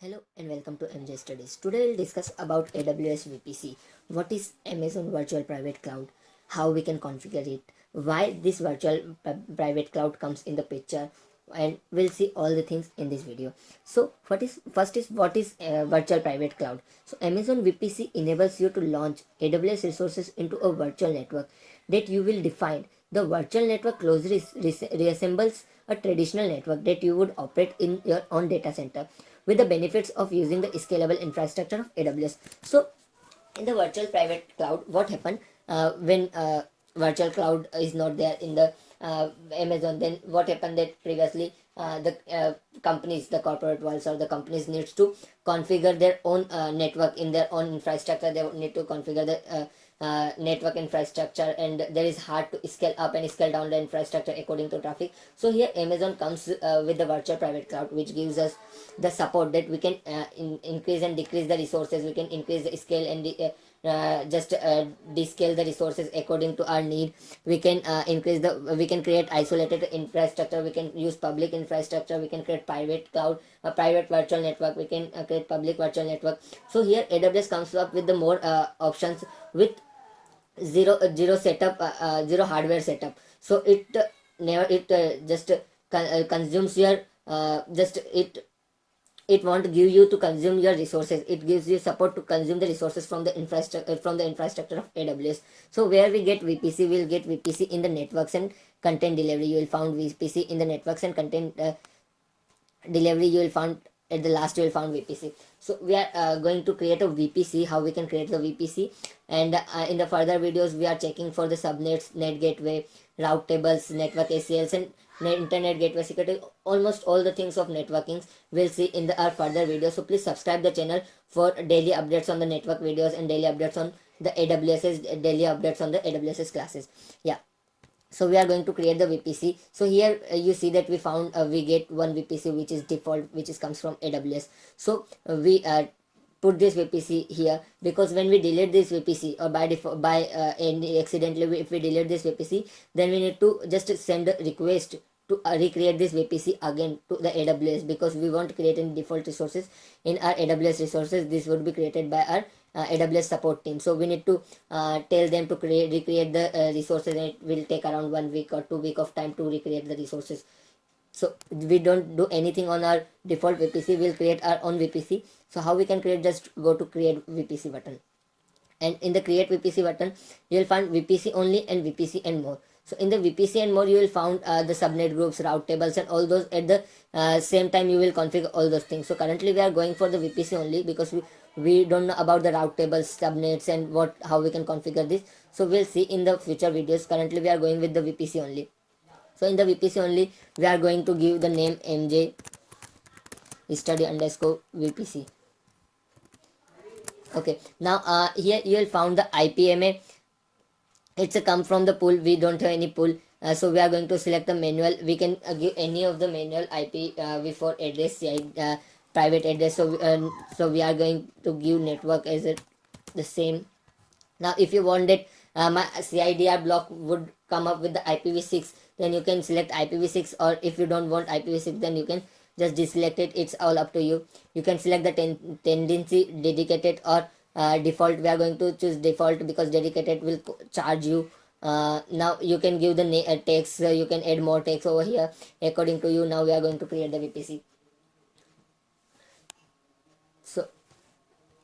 Hello and welcome to MJ Studies. Today we'll discuss about AWS VPC. What is Amazon Virtual Private Cloud? How we can configure it? Why this private cloud comes in the picture? And we'll see all the things in this video. So what is virtual private cloud? So Amazon VPC enables you to launch AWS resources into a virtual network that you will define. The virtual network closely resembles a traditional network that you would operate in your own data center with the benefits of using the scalable infrastructure of AWS. So, in the virtual private cloud, what happened when virtual cloud is not there in the Amazon? Then what happened that previously the companies, the corporate worlds or the companies needs to configure their own network in their own infrastructure. They need to configure the network infrastructure, and there is hard to scale up and scale down the infrastructure according to traffic. So here Amazon comes with the virtual private cloud, which gives us the support that we can increase and decrease the resources. We can increase the scale and just descale the resources according to our need. We can we can create isolated infrastructure. We can use public infrastructure. We can create private cloud, a private virtual network. We can create public virtual network. So here AWS comes up with the more options with zero setup, zero hardware setup. So it never it just consumes your just it won't give you to consume your resources. It gives you support to consume the resources from the infrastructure of AWS. So where we get VPC, we'll get VPC in the networks and content delivery. You will find VPC in the networks and content delivery. You will find at the last you will find VPC. So we are going to create a VPC, how we can create the VPC, and in the further videos we are checking for the subnets, net gateway, route tables, network ACLs, and internet gateway security. Almost all the things of networking we'll see in our further videos. So please subscribe the channel for daily updates on the network videos and daily updates on the AWS's daily updates on the AWS's classes. Yeah, so we are going to create the VPC. So here you see that we found we get one VPC which is default, which is comes from AWS. So we put this VPC here, because when we delete this VPC, or by default, by any accidentally if we delete this VPC, then we need to just send a request to recreate this VPC again to the AWS, because we won't create any default resources in our AWS resources. This would be created by our AWS support team. So we need to tell them to recreate the resources, and it will take around 1 week or 2 week of time to recreate the resources. So we don't do anything on our default VPC. We'll create our own VPC. So how we can create? Just go to create VPC button, and in the create VPC button you will find VPC only and VPC and more. So in the VPC and more you will find the subnet groups, route tables, and all those. At the same time you will configure all those things. So currently we are going for the VPC only, because we don't know about the route tables, subnets, and how we can configure this. So we'll see in the future videos. Currently we are going with the VPC only. So in the VPC only we are going to give the name MJ study underscore VPC. Okay, now here you will find the IPMA. It's a come from the pool. We don't have any pool, so we are going to select the manual. We can give any of the manual IP for address, private address. So we are going to give network as the same. Now if you want that my CIDR block would come up with the IPv6, then you can select IPv6, or if you don't want IPv6, then you can just deselect it. It's all up to you. You can select the tendency, dedicated, or default. We are going to choose default, because dedicated will charge you. Now you can give the text. You can add more text over here according to you. Now we are going to create the VPC. So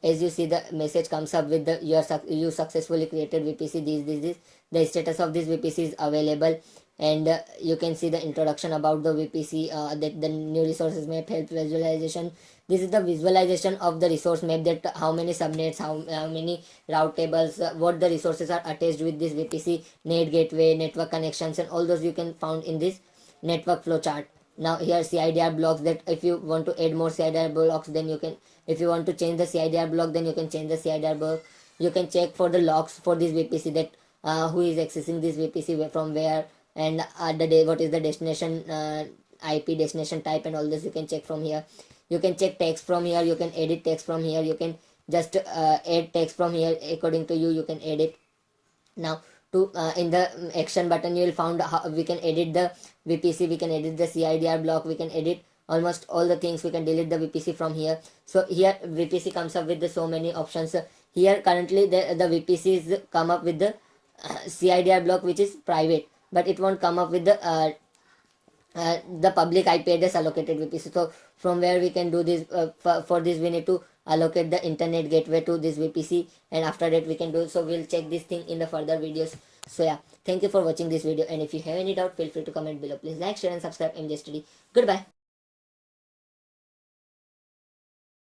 as you see, the message comes up with the you successfully created VPC. This the status of this VPC is available, and you can see the introduction about the VPC, that the new resources map help visualization. This is the visualization of the resource map, that how many subnets, how many route tables, what the resources are attached with this VPC, net gateway, network connections, and all those you can found in this network flow chart. Now here CIDR blocks, that if you want to add more CIDR blocks, then you can. If you want to change the CIDR block, then you can change the CIDR block. You can check for the logs for this VPC, that who is accessing this VPC from where, and the day, what is the destination IP, destination type, and all this you can check from here. You can check text from here. You can edit text from here. You can just add text from here according to you. You can edit. Now to in the action button you will find how we can edit the VPC, we can edit the CIDR block, we can edit almost all the things. We can delete the VPC from here. So here VPC comes up with the so many options. Here currently the VPCs come up with the CIDR block which is private, but it won't come up with the public IP address allocated VPC. So from where we can do this, for this we need to allocate the internet gateway to this VPC, and after that we can do. So we'll check this thing in the further videos. So yeah, thank you for watching this video, and if you have any doubt, feel free to comment below. Please like, share and subscribe MJ Study. Goodbye.